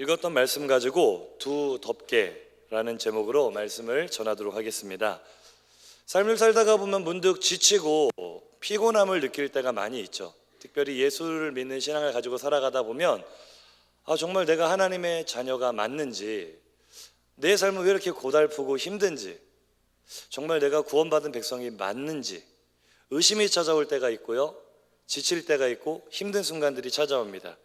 읽었던 말씀 가지고 두 덮개라는 제목으로 말씀을 전하도록 하겠습니다. 삶을 살다가 보면 문득 지치고 피곤함을 느낄 때가 많이 있죠. 특별히 예수를 믿는 신앙을 가지고 살아가다 보면 정말 내가 하나님의 자녀가 맞는지, 내 삶은 왜 이렇게 고달프고 힘든지, 정말 내가 구원받은 백성이 맞는지 의심이 찾아올 때가 있고요, 지칠 때가 있고 힘든 순간들이 찾아옵니다.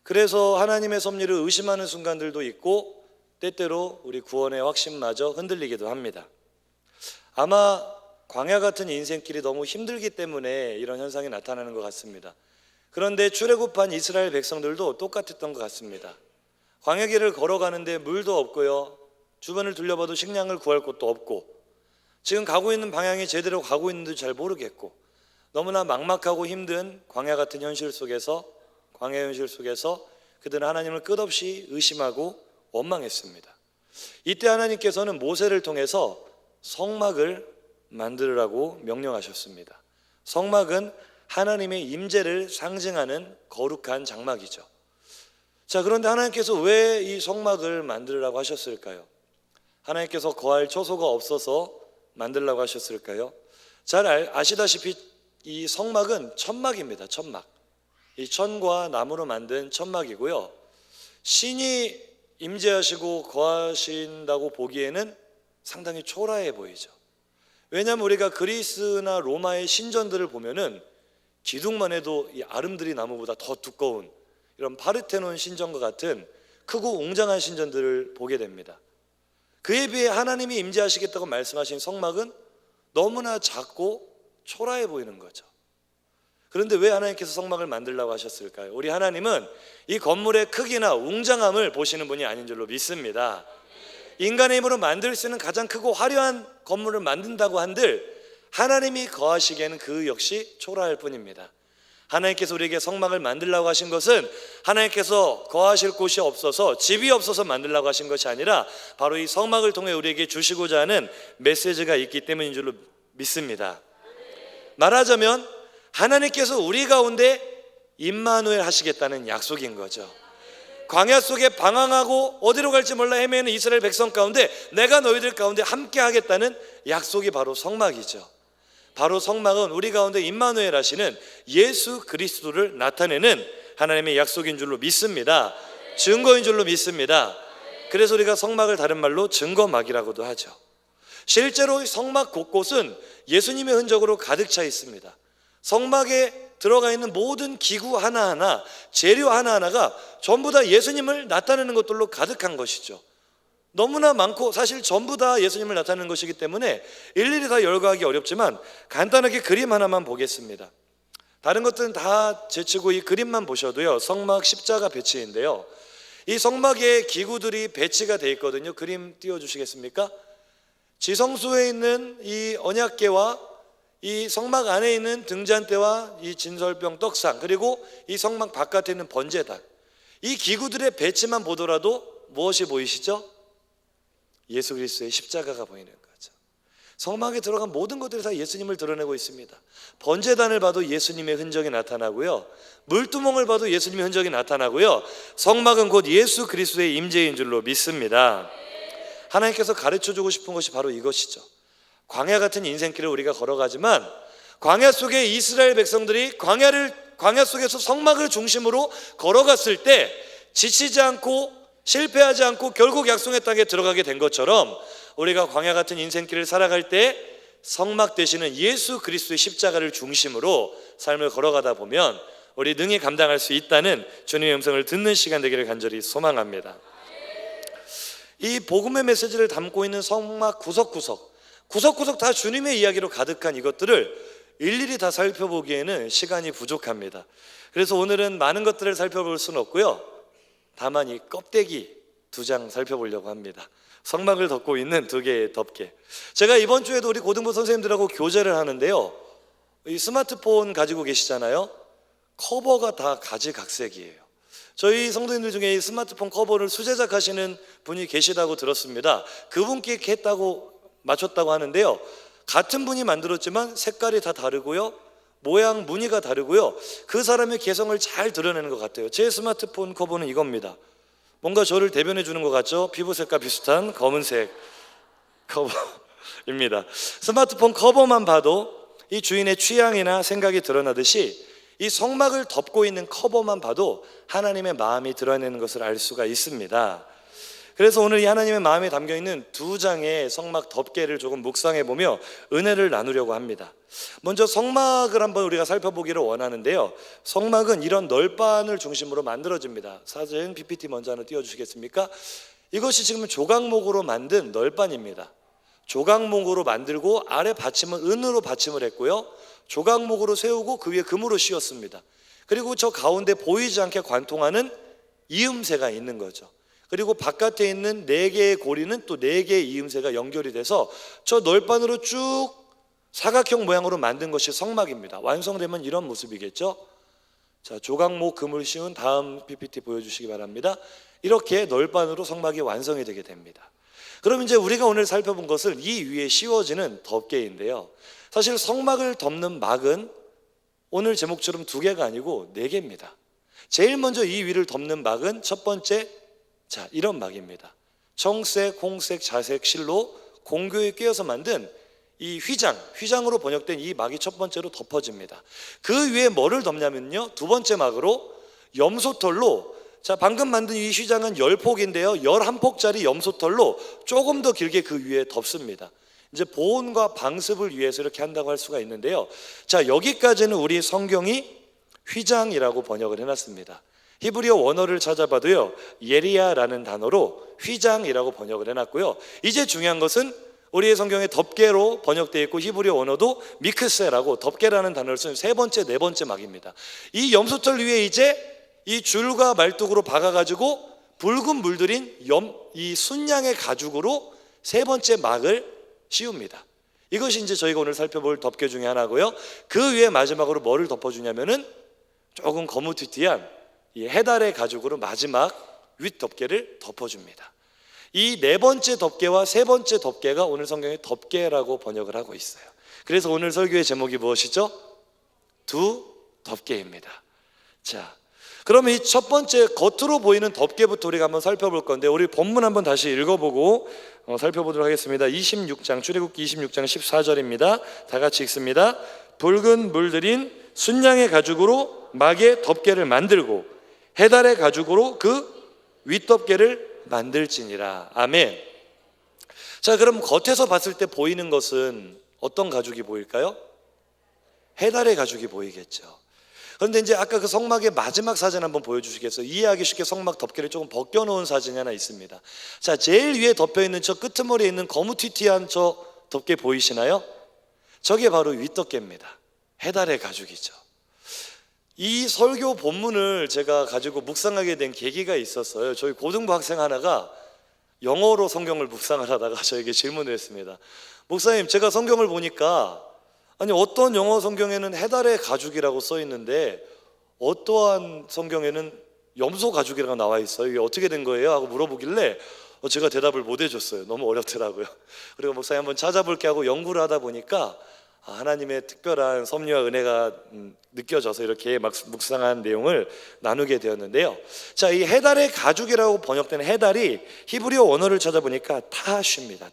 그래서 하나님의 섭리를 의심하는 순간들도 있고, 때때로 우리 구원의 확신마저 흔들리기도 합니다. 아마 광야 같은 인생길이 너무 힘들기 때문에 이런 현상이 나타나는 것 같습니다. 그런데 출애굽한 이스라엘 백성들도 똑같았던 것 같습니다. 광야길을 걸어가는데 물도 없고요, 주변을 둘러봐도 식량을 구할 곳도 없고, 지금 가고 있는 방향이 제대로 가고 있는지 잘 모르겠고, 너무나 막막하고 힘든 광야 같은 현실 속에서, 광야 현실 속에서 그들은 하나님을 끝없이 의심하고 원망했습니다. 이때 하나님께서는 모세를 통해서 성막을 만들으라고 명령하셨습니다. 성막은 하나님의 임재를 상징하는 거룩한 장막이죠. 자, 그런데 하나님께서 왜 이 성막을 만들으라고 하셨을까요? 하나님께서 거할 처소가 없어서 만들라고 하셨을까요? 잘 아시다시피 이 성막은 천막입니다. 천막. 이 천과 나무로 만든 천막이고요, 신이 임재하시고 거하신다고 보기에는 상당히 초라해 보이죠. 왜냐하면 우리가 그리스나 로마의 신전들을 보면은 기둥만 해도 이 아름드리 나무보다 더 두꺼운 이런 파르테논 신전과 같은 크고 웅장한 신전들을 보게 됩니다. 그에 비해 하나님이 임재하시겠다고 말씀하신 성막은 너무나 작고 초라해 보이는 거죠. 그런데 왜 하나님께서 성막을 만들라고 하셨을까요? 우리 하나님은 이 건물의 크기나 웅장함을 보시는 분이 아닌 줄로 믿습니다. 인간의 힘으로 만들 수 있는 가장 크고 화려한 건물을 만든다고 한들 하나님이 거하시기에는 그 역시 초라할 뿐입니다. 하나님께서 우리에게 성막을 만들라고 하신 것은 하나님께서 거하실 곳이 없어서, 집이 없어서 만들라고 하신 것이 아니라 바로 이 성막을 통해 우리에게 주시고자 하는 메시지가 있기 때문인 줄로 믿습니다. 말하자면 하나님께서 우리 가운데 임마누엘 하시겠다는 약속인 거죠. 광야 속에 방황하고 어디로 갈지 몰라 헤매는 이스라엘 백성 가운데 내가 너희들 가운데 함께 하겠다는 약속이 바로 성막이죠. 바로 성막은 우리 가운데 임마누엘 하시는 예수 그리스도를 나타내는 하나님의 약속인 줄로 믿습니다. 증거인 줄로 믿습니다. 그래서 우리가 성막을 다른 말로 증거막이라고도 하죠. 실제로 성막 곳곳은 예수님의 흔적으로 가득 차 있습니다. 성막에 들어가 있는 모든 기구 하나하나, 재료 하나하나가 전부 다 예수님을 나타내는 것들로 가득한 것이죠. 너무나 많고 사실 전부 다 예수님을 나타내는 것이기 때문에 일일이 다 열거하기 어렵지만 간단하게 그림 하나만 보겠습니다. 다른 것들은 다 제치고 이 그림만 보셔도요, 성막 십자가 배치인데요, 이 성막에 기구들이 배치가 되어 있거든요. 그림 띄워주시겠습니까? 지성소에 있는 이 언약궤와 이 성막 안에 있는 등잔대와 이 진설병 떡상, 그리고 이 성막 바깥에 있는 번제단, 이 기구들의 배치만 보더라도 무엇이 보이시죠? 예수 그리스도의 십자가가 보이는 거죠. 성막에 들어간 모든 것들이 다 예수님을 드러내고 있습니다. 번제단을 봐도 예수님의 흔적이 나타나고요, 물두멍을 봐도 예수님의 흔적이 나타나고요, 성막은 곧 예수 그리스도의 임재인 줄로 믿습니다. 하나님께서 가르쳐주고 싶은 것이 바로 이것이죠. 광야 같은 인생길을 우리가 걸어가지만 광야 속에 이스라엘 백성들이 광야 속에서 성막을 중심으로 걸어갔을 때 지치지 않고 실패하지 않고 결국 약속의 땅에 들어가게 된 것처럼 우리가 광야 같은 인생길을 살아갈 때 성막 되시는 예수 그리스도의 십자가를 중심으로 삶을 걸어가다 보면 우리 능히 감당할 수 있다는 주님의 음성을 듣는 시간 되기를 간절히 소망합니다. 이 복음의 메시지를 담고 있는 성막 구석구석 다 주님의 이야기로 가득한 이것들을 일일이 다 살펴보기에는 시간이 부족합니다. 그래서 오늘은 많은 것들을 살펴볼 수는 없고요, 다만 이 껍데기 2장 살펴보려고 합니다. 성막을 덮고 있는 2개의 덮개. 제가 이번 주에도 우리 고등부 선생님들하고 교제를 하는데요, 이 스마트폰 가지고 계시잖아요. 커버가 다 가지각색이에요. 저희 성도님들 중에 이 스마트폰 커버를 수제작하시는 분이 계시다고 들었습니다. 그분께 맞췄다고 하는데요, 같은 분이 만들었지만 색깔이 다 다르고요, 모양 무늬가 다르고요, 그 사람의 개성을 잘 드러내는 것 같아요. 제 스마트폰 커버는 이겁니다. 뭔가 저를 대변해 주는 것 같죠? 피부색과 비슷한 검은색 커버입니다. 스마트폰 커버만 봐도 이 주인의 취향이나 생각이 드러나듯이 이 성막을 덮고 있는 커버만 봐도 하나님의 마음이 드러내는 것을 알 수가 있습니다. 그래서 오늘 이 하나님의 마음에 담겨있는 2장의 성막 덮개를 조금 묵상해 보며 은혜를 나누려고 합니다. 먼저 성막을 한번 우리가 살펴보기를 원하는데요, 성막은 이런 널판을 중심으로 만들어집니다. 사진 PPT 먼저 하나 띄워주시겠습니까? 이것이 지금 조각목으로 만든 널판입니다. 조각목으로 만들고 아래 받침은 은으로 받침을 했고요, 조각목으로 세우고 그 위에 금으로 씌웠습니다. 그리고 저 가운데 보이지 않게 관통하는 이음새가 있는 거죠. 그리고 바깥에 있는 4개의 고리는 또 4개의 이음새가 연결이 돼서 저 널판으로 쭉 사각형 모양으로 만든 것이 성막입니다. 완성되면 이런 모습이겠죠. 자, 조각목 금을 씌운 다음 PPT 보여주시기 바랍니다. 이렇게 널판으로 성막이 완성이 되게 됩니다. 그럼 이제 우리가 오늘 살펴본 것은 이 위에 씌워지는 덮개인데요, 사실 성막을 덮는 막은 오늘 제목처럼 2개가 아니고 4개입니다. 제일 먼저 이 위를 덮는 막은 첫 번째, 자, 이런 막입니다. 청색, 홍색, 자색 실로 공교에 꿰어서 만든 이 휘장으로 번역된 이 막이 첫 번째로 덮어집니다. 그 위에 뭐를 덮냐면요, 2번째 막으로 염소털로, 자, 방금 만든 이 휘장은 10폭인데요 11폭짜리 염소털로 조금 더 길게 그 위에 덮습니다. 이제 보온과 방습을 위해서 이렇게 한다고 할 수가 있는데요, 자, 여기까지는 우리 성경이 휘장이라고 번역을 해놨습니다. 히브리어 원어를 찾아봐도요, 예리야라는 단어로 휘장이라고 번역을 해놨고요, 이제 중요한 것은 우리의 성경에 덮개로 번역되어 있고 히브리어 원어도 미크세라고 덮개라는 단어를 쓴 3번째, 4번째 막입니다. 이 염소털 위에 이제 이 줄과 말뚝으로 박아가지고 붉은 물들인 이 순양의 가죽으로 3번째 막을 씌웁니다. 이것이 이제 저희가 오늘 살펴볼 덮개 중에 하나고요, 그 위에 마지막으로 뭐를 덮어주냐면은 조금 거무튀튀한 이 해달의 가죽으로 마지막 윗덮개를 덮어줍니다. 이 4번째 덮개와 3번째 덮개가 오늘 성경에 덮개라고 번역을 하고 있어요. 그래서 오늘 설교의 제목이 무엇이죠? 2 덮개입니다. 자, 그러면 이 첫 번째 겉으로 보이는 덮개부터 우리가 한번 살펴볼 건데, 우리 본문 한번 다시 읽어보고 살펴보도록 하겠습니다. 26장 출애굽기 26장 14절입니다. 다 같이 읽습니다. 붉은 물들인 순양의 가죽으로 막의 덮개를 만들고 해달의 가죽으로 그 윗덮개를 만들지니라. 아멘. 자, 그럼 겉에서 봤을 때 보이는 것은 어떤 가죽이 보일까요? 해달의 가죽이 보이겠죠. 그런데 이제 아까 그 성막의 마지막 사진 한번 보여주시겠어요? 이해하기 쉽게 성막 덮개를 조금 벗겨놓은 사진이 하나 있습니다. 자, 제일 위에 덮여있는 저 끄트머리에 있는 거무튀튀한 저 덮개 보이시나요? 저게 바로 윗덮개입니다. 해달의 가죽이죠. 이 설교 본문을 제가 가지고 묵상하게 된 계기가 있었어요. 저희 고등부 학생 하나가 영어로 성경을 묵상을 하다가 저에게 질문을 했습니다. 목사님, 제가 성경을 보니까 아니 어떤 영어 성경에는 해달의 가죽이라고 써 있는데 어떠한 성경에는 염소 가죽이라고 나와 있어요. 이게 어떻게 된 거예요? 하고 물어보길래 제가 대답을 못 해줬어요. 너무 어렵더라고요. 그리고 목사님 한번 찾아볼게 하고 연구를 하다 보니까 하나님의 특별한 섭리와 은혜가 느껴져서 이렇게 막 묵상한 내용을 나누게 되었는데요. 자, 이 해달의 가죽이라고 번역되는 해달이 히브리어 원어를 찾아보니까 타하쉬입니다.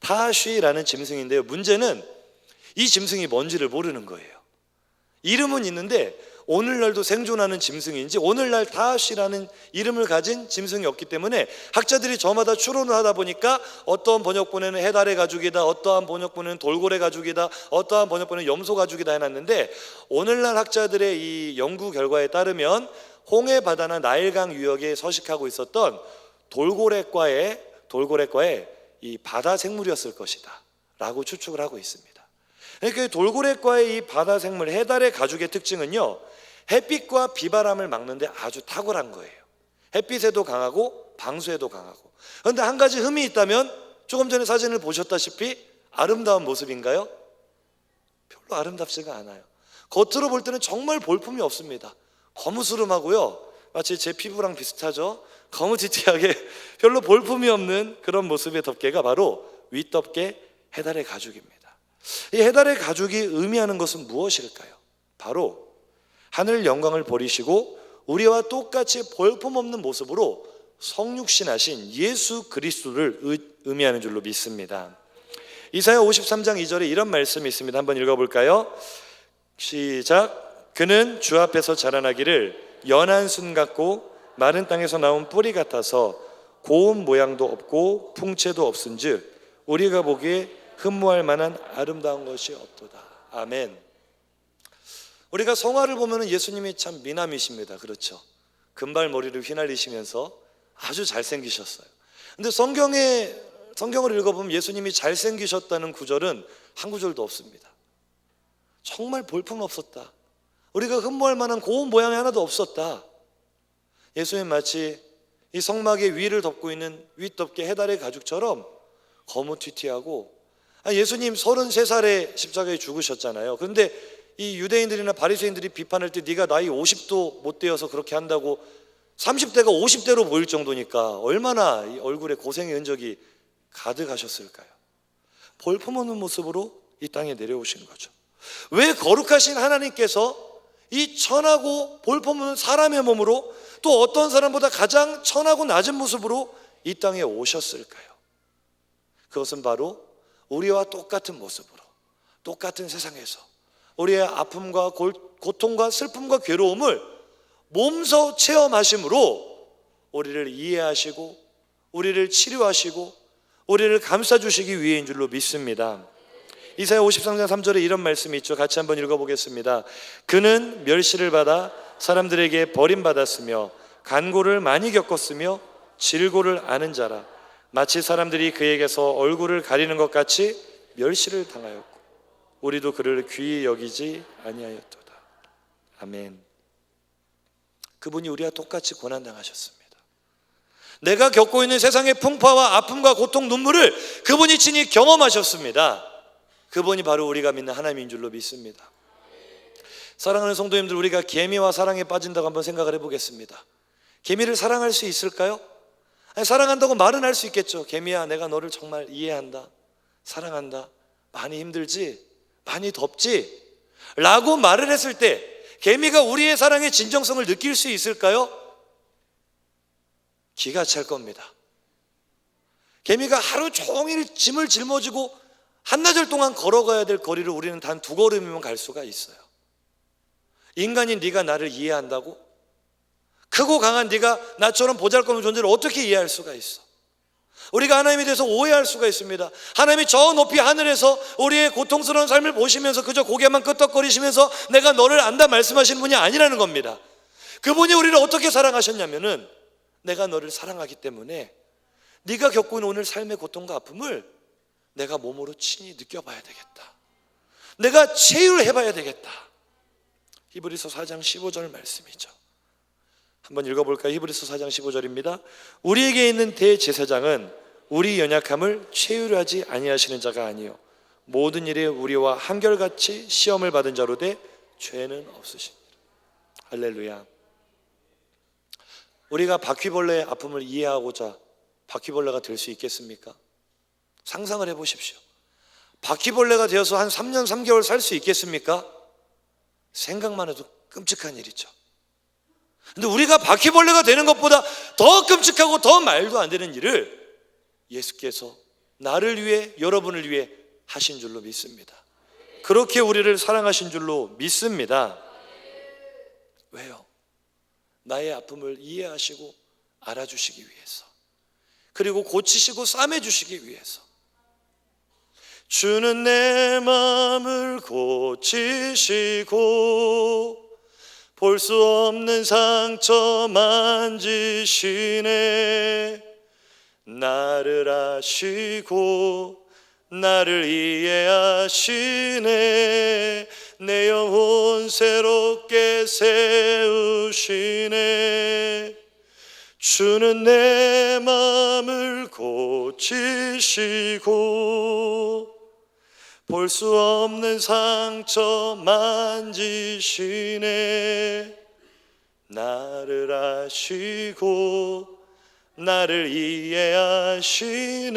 타하쉬라는 짐승인데요, 문제는 이 짐승이 뭔지를 모르는 거예요. 이름은 있는데 오늘날도 생존하는 짐승인지, 오늘날 타하쉬라는 이름을 가진 짐승이 없기 때문에 학자들이 저마다 추론을 하다 보니까 어떠한 번역본에는 해달의 가죽이다, 어떠한 번역본에는 돌고래 가죽이다, 어떠한 번역본에는 염소 가죽이다 해놨는데, 오늘날 학자들의 이 연구 결과에 따르면 홍해 바다나 나일강 유역에 서식하고 있었던 돌고래과의 이 바다 생물이었을 것이다 라고 추측을 하고 있습니다. 그러니까 돌고래과의 이 바다 생물 해달의 가죽의 특징은요, 햇빛과 비바람을 막는데 아주 탁월한 거예요. 햇빛에도 강하고 방수에도 강하고. 그런데 한 가지 흠이 있다면, 조금 전에 사진을 보셨다시피 아름다운 모습인가요? 별로 아름답지가 않아요. 겉으로 볼 때는 정말 볼품이 없습니다. 거무스름하고요, 마치 제 피부랑 비슷하죠. 거무튀튀하게 별로 볼품이 없는 그런 모습의 덮개가 바로 윗덮개 해달의 가죽입니다. 이 해달의 가죽이 의미하는 것은 무엇일까요? 바로 하늘 영광을 버리시고 우리와 똑같이 볼품없는 모습으로 성육신하신 예수 그리스도를 의미하는 줄로 믿습니다. 이사야 53장 2절에 이런 말씀이 있습니다. 한번 읽어볼까요? 시작. 그는 주 앞에서 자라나기를 연한 순 같고 마른 땅에서 나온 뿌리 같아서 고운 모양도 없고 풍채도 없은즉 우리가 보기에 흠모할 만한 아름다운 것이 없도다. 아멘. 우리가 성화를 보면 예수님이 참 미남이십니다. 그렇죠? 금발머리를 휘날리시면서 아주 잘생기셨어요. 근데 성경을 읽어보면 예수님이 잘생기셨다는 구절은 한 구절도 없습니다. 정말 볼품없었다. 우리가 흠모할 만한 고운 모양이 하나도 없었다. 예수님 마치 이 성막의 위를 덮고 있는 윗덮개 해달의 가죽처럼 거무튀튀하고, 예수님 33살에 십자가에 죽으셨잖아요. 그런데 이 유대인들이나 바리새인들이 비판할 때 네가 나이 50도 못 되어서 그렇게 한다고 30대가 50대로 보일 정도니까 얼마나 이 얼굴에 고생의 흔적이 가득하셨을까요? 볼품없는 모습으로 이 땅에 내려오신 거죠. 왜 거룩하신 하나님께서 이 천하고 볼품없는 사람의 몸으로 또 어떤 사람보다 가장 천하고 낮은 모습으로 이 땅에 오셨을까요? 그것은 바로 우리와 똑같은 모습으로, 똑같은 세상에서 우리의 아픔과 고통과 슬픔과 괴로움을 몸소 체험하심으로 우리를 이해하시고 우리를 치료하시고 우리를 감싸주시기 위해인 줄로 믿습니다. 이사야 53장 3절에 이런 말씀이 있죠. 같이 한번 읽어보겠습니다. 그는 멸시를 받아 사람들에게 버림받았으며 간고를 많이 겪었으며 질고를 아는 자라. 마치 사람들이 그에게서 얼굴을 가리는 것 같이 멸시를 당하였고 우리도 그를 귀히 여기지 아니하였도다. 아멘. 그분이 우리와 똑같이 고난당하셨습니다. 내가 겪고 있는 세상의 풍파와 아픔과 고통, 눈물을 그분이 친히 경험하셨습니다. 그분이 바로 우리가 믿는 하나님인 줄로 믿습니다. 사랑하는 성도님들, 우리가 개미와 사랑에 빠진다고 한번 생각을 해보겠습니다. 개미를 사랑할 수 있을까요? 아니, 사랑한다고 말은 할 수 있겠죠. 개미야, 내가 너를 정말 이해한다, 사랑한다, 많이 힘들지, 많이 덥지? 라고 말을 했을 때 개미가 우리의 사랑의 진정성을 느낄 수 있을까요? 기가 찰 겁니다. 개미가 하루 종일 짐을 짊어지고 한나절 동안 걸어가야 될 거리를 우리는 단 2걸음이면 갈 수가 있어요. 인간인 네가 나를 이해한다고? 크고 강한 네가 나처럼 보잘것없는 존재를 어떻게 이해할 수가 있어? 우리가 하나님에 대해서 오해할 수가 있습니다. 하나님이 저 높이 하늘에서 우리의 고통스러운 삶을 보시면서 그저 고개만 끄덕거리시면서 내가 너를 안다 말씀하시는 분이 아니라는 겁니다. 그분이 우리를 어떻게 사랑하셨냐면은 내가 너를 사랑하기 때문에 네가 겪고 있는 오늘 삶의 고통과 아픔을 내가 몸으로 친히 느껴봐야 되겠다. 내가 체휼해봐야 되겠다. 히브리서 4장 15절 말씀이죠. 한번 읽어볼까요? 히브리서 4장 15절입니다. 우리에게 있는 대제사장은 우리 연약함을 체휼하지 아니하시는 자가 아니요 모든 일에 우리와 한결같이 시험을 받은 자로 돼 죄는 없으시니라. 할렐루야. 우리가 바퀴벌레의 아픔을 이해하고자 바퀴벌레가 될 수 있겠습니까? 상상을 해보십시오. 바퀴벌레가 되어서 한 3년 3개월 살 수 있겠습니까? 생각만 해도 끔찍한 일이죠. 근데 우리가 바퀴벌레가 되는 것보다 더 끔찍하고 더 말도 안 되는 일을 예수께서 나를 위해, 여러분을 위해 하신 줄로 믿습니다. 그렇게 우리를 사랑하신 줄로 믿습니다. 왜요? 나의 아픔을 이해하시고 알아주시기 위해서, 그리고 고치시고 싸매주시기 위해서. 주는 내 마음을 고치시고 볼 수 없는 상처 만지시네. 나를 아시고 나를 이해하시네. 내 영혼 새롭게 세우시네. 주는 내 마음을 고치시고 볼 수 없는 상처 만지시네. 나를 아시고 나를 이해하시네.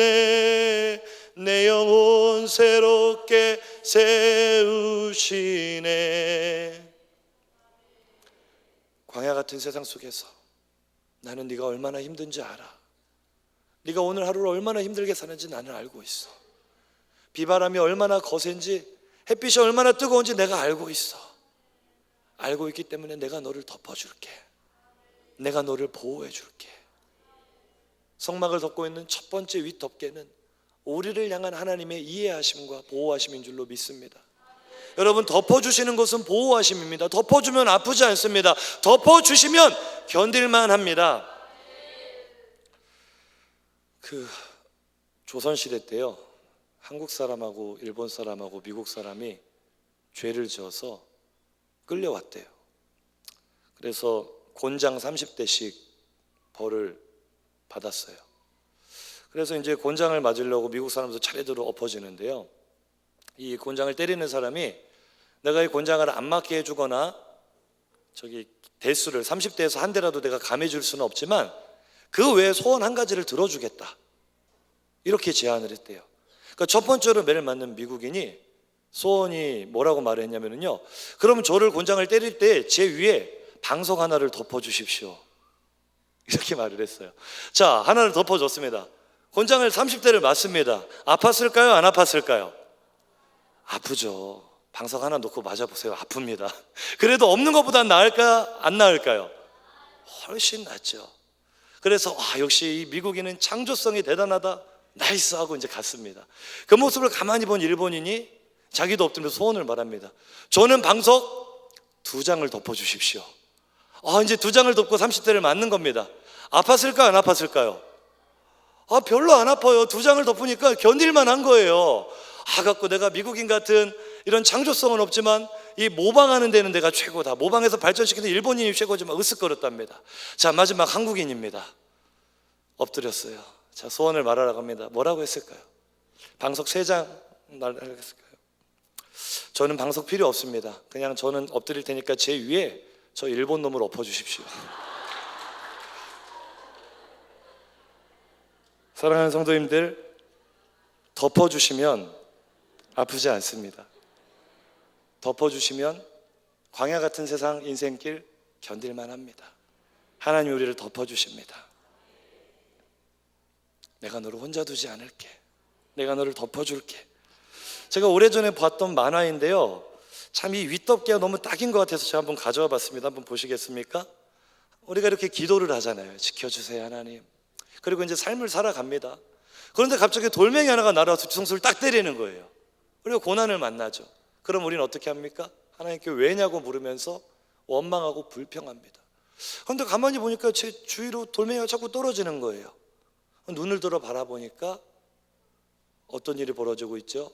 내 영혼 새롭게 세우시네. 광야 같은 세상 속에서 나는 네가 얼마나 힘든지 알아. 네가 오늘 하루를 얼마나 힘들게 사는지 나는 알고 있어. 비바람이 얼마나 거센지, 햇빛이 얼마나 뜨거운지 내가 알고 있어. 알고 있기 때문에 내가 너를 덮어줄게. 내가 너를 보호해줄게. 성막을 덮고 있는 첫 번째 윗덮개는 우리를 향한 하나님의 이해하심과 보호하심인 줄로 믿습니다. 여러분, 덮어주시는 것은 보호하심입니다. 덮어주면 아프지 않습니다. 덮어주시면 견딜만 합니다. 조선시대 때요, 한국 사람하고 일본 사람하고 미국 사람이 죄를 지어서 끌려왔대요. 그래서 곤장 30대씩 벌을 받았어요. 그래서 이제 곤장을 맞으려고 미국 사람도 차례대로 엎어지는데요, 이 곤장을 때리는 사람이 내가 이 곤장을 안 맞게 해주거나 대수를 30대에서 한 대라도 내가 감해줄 수는 없지만 그 외에 소원 한 가지를 들어주겠다, 이렇게 제안을 했대요. 그러니까 첫 번째로 매를 맞는 미국인이 소원이 뭐라고 말했냐면요, 그럼 저를 곤장을 때릴 때 제 위에 방석 하나를 덮어주십시오, 이렇게 말을 했어요. 자, 하나를 덮어줬습니다. 곤장을 30대를 맞습니다. 아팠을까요? 안 아팠을까요? 아프죠. 방석 하나 놓고 맞아보세요. 아픕니다. 그래도 없는 것보단 나을까? 안 나을까요? 훨씬 낫죠. 그래서 역시 이 미국인은 창조성이 대단하다, 나이스 하고 이제 갔습니다. 그 모습을 가만히 본 일본인이 자기도 엎드려서 소원을 말합니다. 저는 방석 2장을 덮어주십시오. 이제 2장을 덮고 30대를 맞는 겁니다. 아팠을까요? 안 아팠을까요? 별로 안 아파요. 2장을 덮으니까 견딜만 한 거예요. 갖고 내가 미국인 같은 이런 창조성은 없지만 이 모방하는 데는 내가 최고다, 모방해서 발전시키는 일본인이 최고지만 으쓱거렸답니다. 자, 마지막 한국인입니다. 엎드렸어요. 자, 소원을 말하라고 합니다. 뭐라고 했을까요? 방석 3장 말하라고 했을까요? 저는 방석 필요 없습니다. 그냥 저는 엎드릴 테니까 제 위에 저 일본 놈을 엎어주십시오. 사랑하는 성도님들, 덮어주시면 아프지 않습니다. 덮어주시면 광야 같은 세상 인생길 견딜만 합니다. 하나님 우리를 덮어주십니다. 내가 너를 혼자 두지 않을게. 내가 너를 덮어줄게. 제가 오래전에 봤던 만화인데요, 참 이 윗덮개가 너무 딱인 것 같아서 제가 한번 가져와 봤습니다. 한번 보시겠습니까? 우리가 이렇게 기도를 하잖아요. 지켜주세요 하나님. 그리고 이제 삶을 살아갑니다. 그런데 갑자기 돌멩이 하나가 날아와서 뒤통수를 딱 때리는 거예요. 그리고 고난을 만나죠. 그럼 우리는 어떻게 합니까? 하나님께 왜냐고 물으면서 원망하고 불평합니다. 그런데 가만히 보니까 제 주위로 돌멩이가 자꾸 떨어지는 거예요. 눈을 들어 바라보니까 어떤 일이 벌어지고 있죠?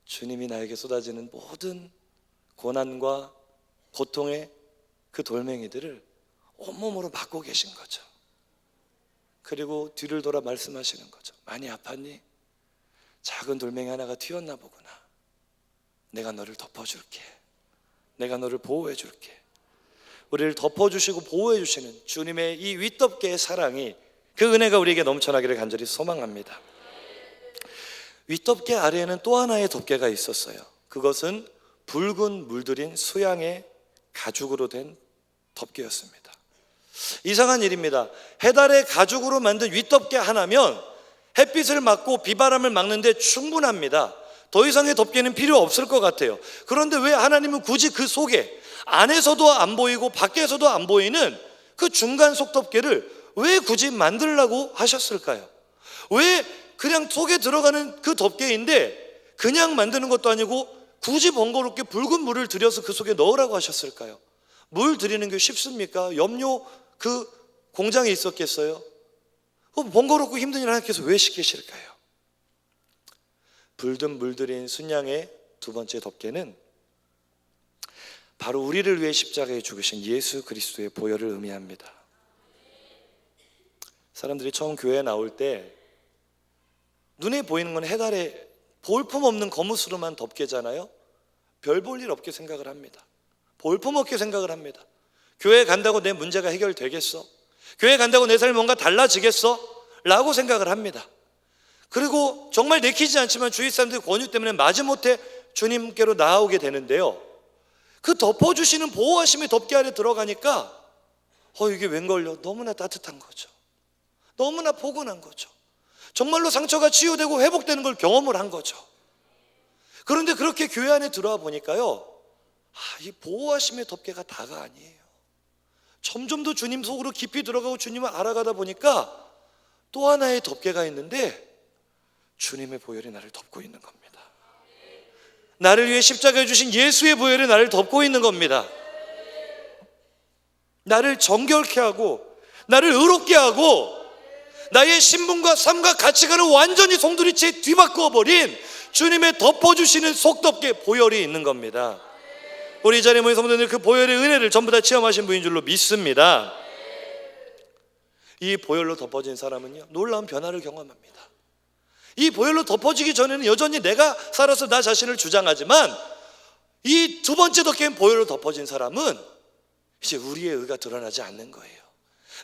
주님이 나에게 쏟아지는 모든 고난과 고통의 그 돌멩이들을 온몸으로 맞고 계신 거죠. 그리고 뒤를 돌아 말씀하시는 거죠. 많이 아팠니? 작은 돌멩이 하나가 튀었나 보구나. 내가 너를 덮어줄게. 내가 너를 보호해줄게. 우리를 덮어주시고 보호해주시는 주님의 이 윗덮개의 사랑이, 그 은혜가 우리에게 넘쳐나기를 간절히 소망합니다. 윗덮개 아래에는 또 하나의 덮개가 있었어요. 그것은 붉은 물들인 수양의 가죽으로 된 덮개였습니다. 이상한 일입니다. 해달의 가죽으로 만든 윗덮개 하나면 햇빛을 막고 비바람을 막는데 충분합니다. 더 이상의 덮개는 필요 없을 것 같아요. 그런데 왜 하나님은 굳이 그 속에, 안에서도 안 보이고 밖에서도 안 보이는 그 중간 속덮개를 왜 굳이 만들라고 하셨을까요? 왜 그냥 속에 들어가는 그 덮개인데 그냥 만드는 것도 아니고 굳이 번거롭게 붉은 물을 들여서 그 속에 넣으라고 하셨을까요? 물 들이는 게 쉽습니까? 염료 그 공장에 있었겠어요? 번거롭고 힘든 일 하나님께서 왜 시키실까요? 붉은 물들인 순양의 두 번째 덮개는 바로 우리를 위해 십자가에 죽으신 예수 그리스도의 보혈을 의미합니다. 사람들이 처음 교회에 나올 때 눈에 보이는 건 해달에 볼품없는 거무스름한 덮개잖아요. 별 볼 일 없게 생각을 합니다. 볼품없게 생각을 합니다. 교회 간다고 내 문제가 해결되겠어? 교회 간다고 내 삶이 뭔가 달라지겠어? 라고 생각을 합니다. 그리고 정말 내키지 않지만 주위 사람들의 권유 때문에 마지못해 주님께로 나아오게 되는데요, 그 덮어주시는 보호하심의 덮개 아래 들어가니까 이게 웬걸요? 너무나 따뜻한 거죠. 너무나 포근한 거죠. 정말로 상처가 치유되고 회복되는 걸 경험을 한 거죠. 그런데 그렇게 교회 안에 들어와 보니까요, 이 보호하심의 덮개가 다가 아니에요. 점점 더 주님 속으로 깊이 들어가고 주님을 알아가다 보니까 또 하나의 덮개가 있는데 주님의 보혈이 나를 덮고 있는 겁니다. 나를 위해 십자가에 주신 예수의 보혈이 나를 덮고 있는 겁니다. 나를 정결케 하고 나를 의롭게 하고 나의 신분과 삶과 가치관을 완전히 송두리째 뒤바꾸어 버린 주님의 덮어주시는 속덮개 보혈이 있는 겁니다. 우리 이 자리에 모인 성도들, 그 보혈의 은혜를 전부 다 체험하신 분인 줄로 믿습니다. 이 보혈로 덮어진 사람은요, 놀라운 변화를 경험합니다. 이 보혈로 덮어지기 전에는 여전히 내가 살아서 나 자신을 주장하지만, 이 두 번째 덮개인 보혈로 덮어진 사람은 이제 우리의 의가 드러나지 않는 거예요.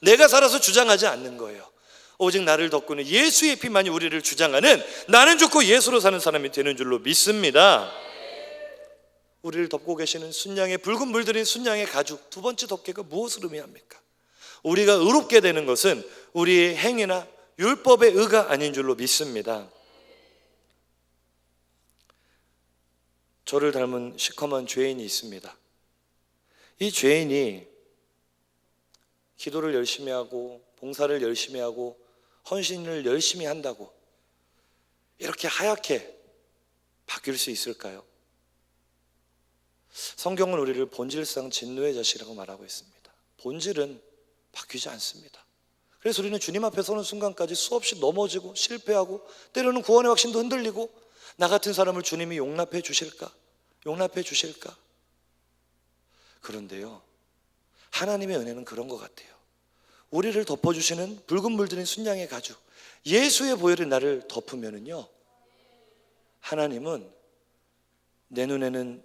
내가 살아서 주장하지 않는 거예요. 오직 나를 덮고는 예수의 피만이 우리를 주장하는, 나는 좋고 예수로 사는 사람이 되는 줄로 믿습니다. 우리를 덮고 계시는 순양의, 붉은 물들인 순양의 가죽, 두 번째 덮개가 무엇을 의미합니까? 우리가 의롭게 되는 것은 우리의 행위나 율법의 의가 아닌 줄로 믿습니다. 저를 닮은 시커먼 죄인이 있습니다. 이 죄인이 기도를 열심히 하고 봉사를 열심히 하고 헌신을 열심히 한다고 이렇게 하얗게 바뀔 수 있을까요? 성경은 우리를 본질상 진노의 자식이라고 말하고 있습니다. 본질은 바뀌지 않습니다. 그래서 우리는 주님 앞에 서는 순간까지 수없이 넘어지고 실패하고 때로는 구원의 확신도 흔들리고, 나 같은 사람을 주님이 용납해 주실까? 용납해 주실까? 그런데요, 하나님의 은혜는 그런 것 같아요. 우리를 덮어주시는 붉은 물들인 순양의 가죽, 예수의 보혈이 나를 덮으면은요, 하나님은 내 눈에는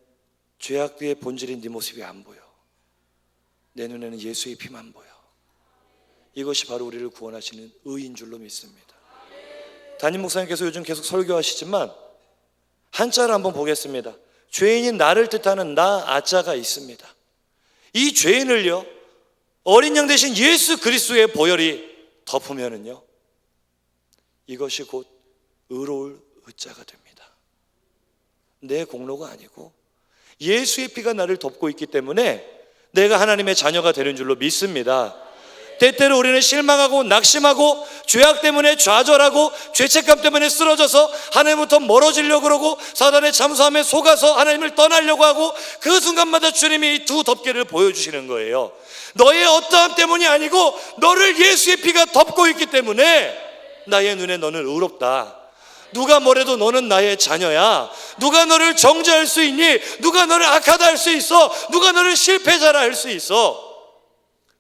죄악의 본질인 네 모습이 안 보여. 내 눈에는 예수의 피만 보여. 이것이 바로 우리를 구원하시는 의인 줄로 믿습니다. 담임 목사님께서 요즘 계속 설교하시지만 한자를 한번 보겠습니다. 죄인인 나를 뜻하는 나 아자가 있습니다. 이 죄인을요, 어린 양 대신 예수 그리스도의 보혈이 덮으면은요, 이것이 곧 의로울 의자가 됩니다. 내 공로가 아니고 예수의 피가 나를 덮고 있기 때문에 내가 하나님의 자녀가 되는 줄로 믿습니다. 때때로 우리는 실망하고 낙심하고 죄악 때문에 좌절하고 죄책감 때문에 쓰러져서 하나님부터 멀어지려고 그러고 사단의 잠수함에 속아서 하나님을 떠나려고 하고, 그 순간마다 주님이 이 두 덮개를 보여주시는 거예요. 너의 어떠함 때문이 아니고 너를 예수의 피가 덮고 있기 때문에 나의 눈에 너는 의롭다. 누가 뭐래도 너는 나의 자녀야. 누가 너를 정죄할 수 있니? 누가 너를 악하다 할 수 있어? 누가 너를 실패자라 할 수 있어?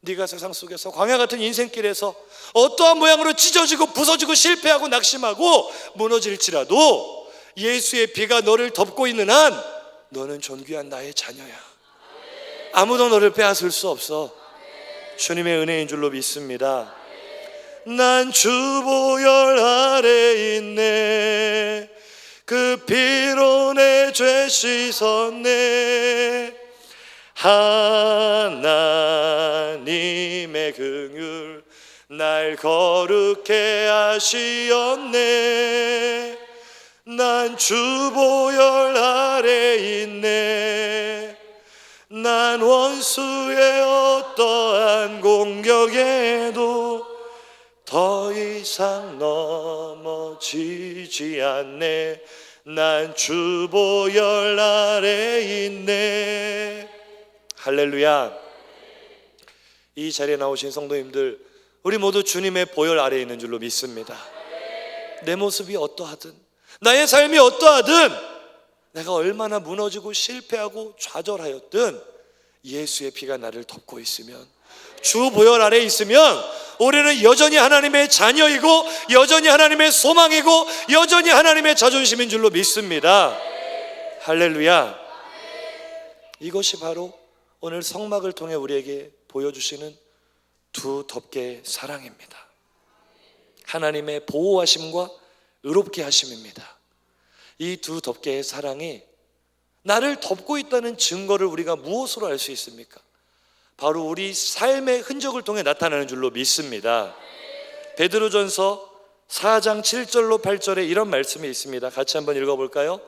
네가 세상 속에서 광야 같은 인생길에서 어떠한 모양으로 찢어지고 부서지고 실패하고 낙심하고 무너질지라도 예수의 피가 너를 덮고 있는 한 너는 존귀한 나의 자녀야. 아무도 너를 빼앗을 수 없어. 주님의 은혜인 줄로 믿습니다. 난 주 보혈 아래 있네. 그 피로 내 죄 씻었네. 하나님의 긍휼 날 거룩해 하시었네. 난 주 보혈 아래 있네. 난 원수의 어떠한 공격에도 더 이상 넘어지지 않네. 난 주 보혈 아래 있네. 할렐루야. 이 자리에 나오신 성도님들, 우리 모두 주님의 보혈 아래에 있는 줄로 믿습니다. 내 모습이 어떠하든, 나의 삶이 어떠하든, 내가 얼마나 무너지고 실패하고 좌절하였든 예수의 피가 나를 덮고 있으면, 주 보혈 아래에 있으면 우리는 여전히 하나님의 자녀이고 여전히 하나님의 소망이고 여전히 하나님의 자존심인 줄로 믿습니다. 할렐루야. 이것이 바로 오늘 성막을 통해 우리에게 보여주시는 두 덮개의 사랑입니다. 하나님의 보호하심과 의롭게 하심입니다. 이 두 덮개의 사랑이 나를 덮고 있다는 증거를 우리가 무엇으로 알 수 있습니까? 바로 우리 삶의 흔적을 통해 나타나는 줄로 믿습니다. 베드로전서 4장 7절로 8절에 이런 말씀이 있습니다. 같이 한번 읽어볼까요?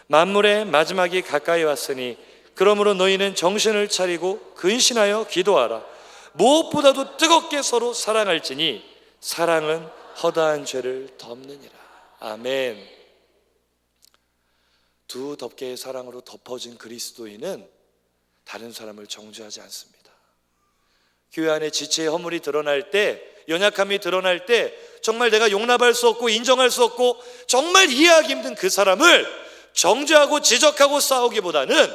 만물의 마지막이 가까이 왔으니 그러므로 너희는 정신을 차리고 근신하여 기도하라. 무엇보다도 뜨겁게 서로 사랑할지니 사랑은 허다한 죄를 덮느니라. 아멘. 두 덮개의 사랑으로 덮어진 그리스도인은 다른 사람을 정죄하지 않습니다. 교회 안에 지체의 허물이 드러날 때, 연약함이 드러날 때 정말 내가 용납할 수 없고 인정할 수 없고 정말 이해하기 힘든 그 사람을 정죄하고 지적하고 싸우기보다는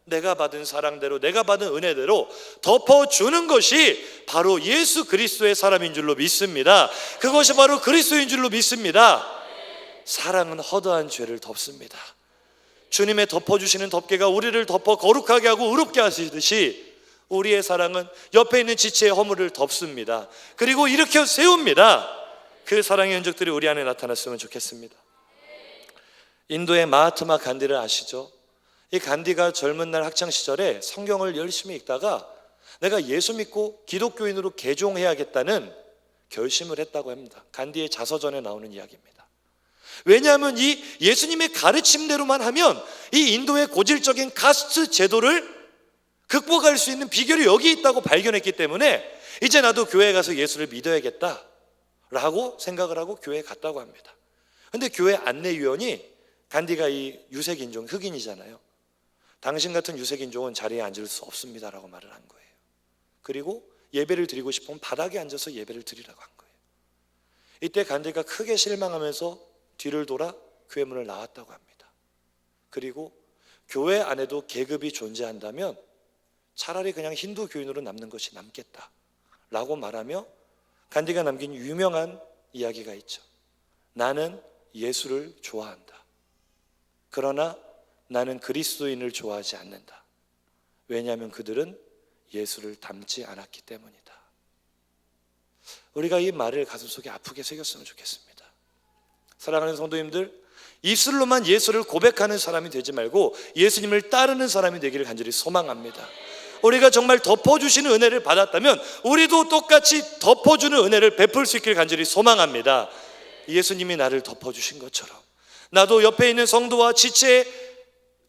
내가 받은 사랑대로, 내가 받은 은혜대로 덮어주는 것이 바로 예수 그리스도의 사람인 줄로 믿습니다. 그것이 바로 그리스도인 줄로 믿습니다. 사랑은 허다한 죄를 덮습니다. 주님의 덮어주시는 덮개가 우리를 덮어 거룩하게 하고 의롭게 하시듯이 우리의 사랑은 옆에 있는 지체의 허물을 덮습니다. 그리고 일으켜 세웁니다. 그 사랑의 흔적들이 우리 안에 나타났으면 좋겠습니다. 인도의 마하트마 간디를 아시죠? 이 간디가 젊은 날 학창시절에 성경을 열심히 읽다가 내가 예수 믿고 기독교인으로 개종해야겠다는 결심을 했다고 합니다. 간디의 자서전에 나오는 이야기입니다. 왜냐하면 이 예수님의 가르침대로만 하면 이 인도의 고질적인 카스트 제도를 극복할 수 있는 비결이 여기 있다고 발견했기 때문에 이제 나도 교회에 가서 예수를 믿어야겠다라고 생각을 하고 교회에 갔다고 합니다. 그런데 교회 안내위원이 간디가 이 유색인종, 흑인이잖아요. 당신 같은 유색인종은 자리에 앉을 수 없습니다라고 말을 한 거예요. 그리고 예배를 드리고 싶으면 바닥에 앉아서 예배를 드리라고 한 거예요. 이때 간디가 크게 실망하면서 뒤를 돌아 교회 문을 나왔다고 합니다. 그리고 교회 안에도 계급이 존재한다면 차라리 그냥 힌두 교인으로 남는 것이 낫겠다라고 말하며 간디가 남긴 유명한 이야기가 있죠. 나는 예수를 좋아한다. 그러나 나는 그리스도인을 좋아하지 않는다. 왜냐하면 그들은 예수를 닮지 않았기 때문이다. 우리가 이 말을 가슴속에 아프게 새겼으면 좋겠습니다. 사랑하는 성도님들, 입술로만 예수를 고백하는 사람이 되지 말고 예수님을 따르는 사람이 되기를 간절히 소망합니다. 우리가 정말 덮어주시는 은혜를 받았다면 우리도 똑같이 덮어주는 은혜를 베풀 수 있기를 간절히 소망합니다. 예수님이 나를 덮어주신 것처럼 나도 옆에 있는 성도와 지체의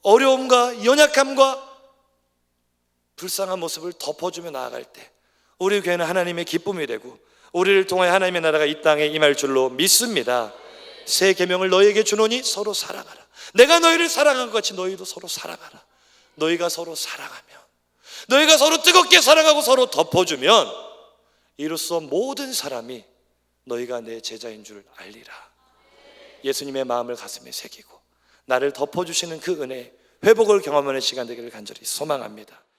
어려움과 연약함과 불쌍한 모습을 덮어주며 나아갈 때 우리 교회는 하나님의 기쁨이 되고 우리를 통해 하나님의 나라가 이 땅에 임할 줄로 믿습니다. 새 계명을 너희에게 주노니 서로 사랑하라. 내가 너희를 사랑한 것 같이 너희도 서로 사랑하라. 너희가 서로 사랑하면, 너희가 서로 뜨겁게 사랑하고 서로 덮어주면 이로써 모든 사람이 너희가 내 제자인 줄 알리라. 예수님의 마음을 가슴에 새기고 나를 덮어주시는 그 은혜, 회복을 경험하는 시간 되기를 간절히 소망합니다.